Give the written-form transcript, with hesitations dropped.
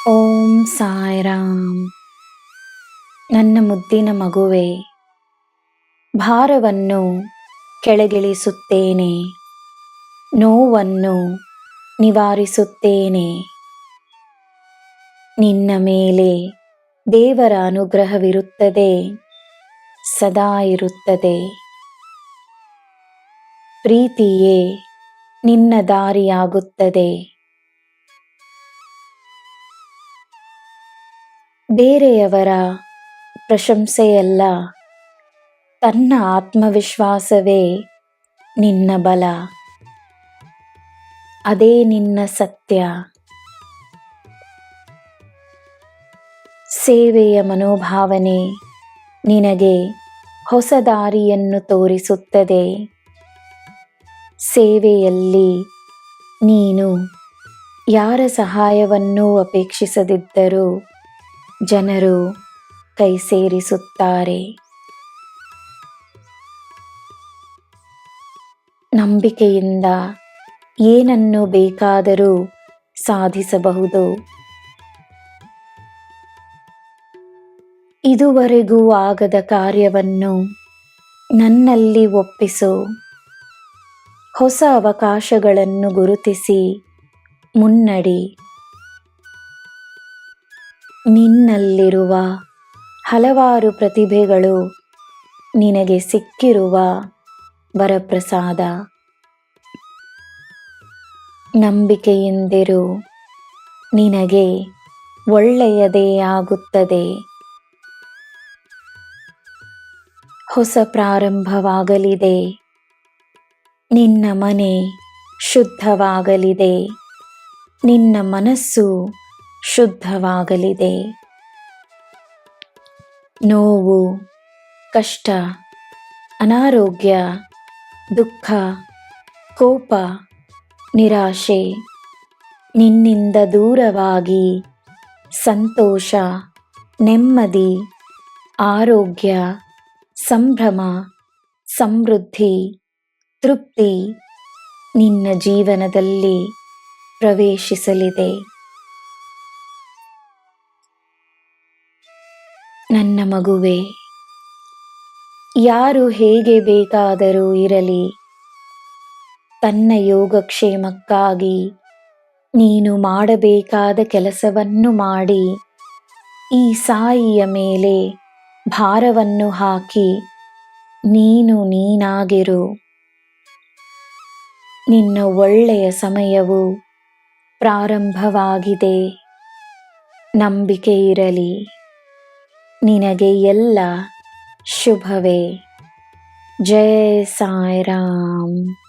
ಓಂ ಸಾಯಿರಾಮ್. ನನ್ನ ಮುದ್ದಿನ ಮಗುವೆ, ಭಾರವನ್ನು ಕೆಳಗಿಳಿಸುತ್ತೇನೆ, ನೋವನ್ನು ನಿವಾರಿಸುತ್ತೇನೆ. ನಿನ್ನ ಮೇಲೆ ದೇವರ ಅನುಗ್ರಹವಿರುತ್ತದೆ, ಸದಾ ಇರುತ್ತದೆ. ಪ್ರೀತಿಯೇ ನಿನ್ನ ದಾರಿಯಾಗುತ್ತದೆ. ಬೇರೆಯವರ ಪ್ರಶಂಸೆಯಲ್ಲ, ತನ್ನ ಆತ್ಮವಿಶ್ವಾಸವೇ ನಿನ್ನ ಬಲ. ಅದೇ ನಿನ್ನ ಸತ್ಯ. ಸೇವೆಯ ಮನೋಭಾವನೆ ನಿನಗೆ ಹೊಸ ದಾರಿಯನ್ನು ತೋರಿಸುತ್ತದೆ. ಸೇವೆಯಲ್ಲಿ ನೀನು ಯಾರ ಸಹಾಯವನ್ನೂ ಅಪೇಕ್ಷಿಸದಿದ್ದರೂ ಜನರು ಕೈ ಸೇರಿಸುತ್ತಾರೆ. ನಂಬಿಕೆಯಿಂದ ಏನನ್ನು ಬೇಕಾದರೂ ಸಾಧಿಸಬಹುದು. ಇದುವರೆಗೂ ಆಗದ ಕಾರ್ಯವನ್ನು ನನ್ನಲ್ಲಿ ಒಪ್ಪಿಸು. ಹೊಸ ಅವಕಾಶಗಳನ್ನು ಗುರುತಿಸಿ ಮುನ್ನಡಿ. ನಿನ್ನಲ್ಲಿರುವ ಹಲವಾರು ಪ್ರತಿಭೆಗಳು ನಿನಗೆ ಸಿಕ್ಕಿರುವ ವರಪ್ರಸಾದ. ನಂಬಿಕೆಯಿಂದಿರು, ನಿನಗೆ ಒಳ್ಳೆಯದೇ ಆಗುತ್ತದೆ. ಹೊಸ ಪ್ರಾರಂಭವಾಗಲಿದೆ. ನಿನ್ನ ಮನೆ ಶುದ್ಧವಾಗಲಿದೆ. ನಿನ್ನ ಮನಸ್ಸು ಶುದ್ಧವಾಗಲಿದೆ. ನೋವು, ಕಷ್ಟ, ಅನಾರೋಗ್ಯ, ದುಃಖ, ಕೋಪ, ನಿರಾಶೆ ನಿನ್ನಿಂದ ದೂರವಾಗಿ ಸಂತೋಷ, ನೆಮ್ಮದಿ, ಆರೋಗ್ಯ, ಸಂಭ್ರಮ, ಸಮೃದ್ಧಿ, ತೃಪ್ತಿ ನಿನ್ನ ಜೀವನದಲ್ಲಿ ಪ್ರವೇಶಿಸಲಿದೆ. ನನ್ನ ಮಗುವೆ, ಯಾರು ಹೇಗೆ ಬೇಕಾದರೂ ಇರಲಿ, ತನ್ನ ಯೋಗಕ್ಷೇಮಕ್ಕಾಗಿ ನೀನು ಮಾಡಬೇಕಾದ ಕೆಲಸವನ್ನು ಮಾಡಿ ಈ ಸಾಯಿಯ ಮೇಲೆ ಭಾರವನ್ನು ಹಾಕಿ ನೀನು ನೀನಾಗಿರು. ನಿನ್ನ ಒಳ್ಳೆಯ ಸಮಯವು ಪ್ರಾರಂಭವಾಗಿದೆ. ನಂಬಿಕೆ ಇರಲಿ. ನಿನಗೆ ಎಲ್ಲ ಶುಭವೇ. ಜೈ ಸಾಯಿರಾಮ್.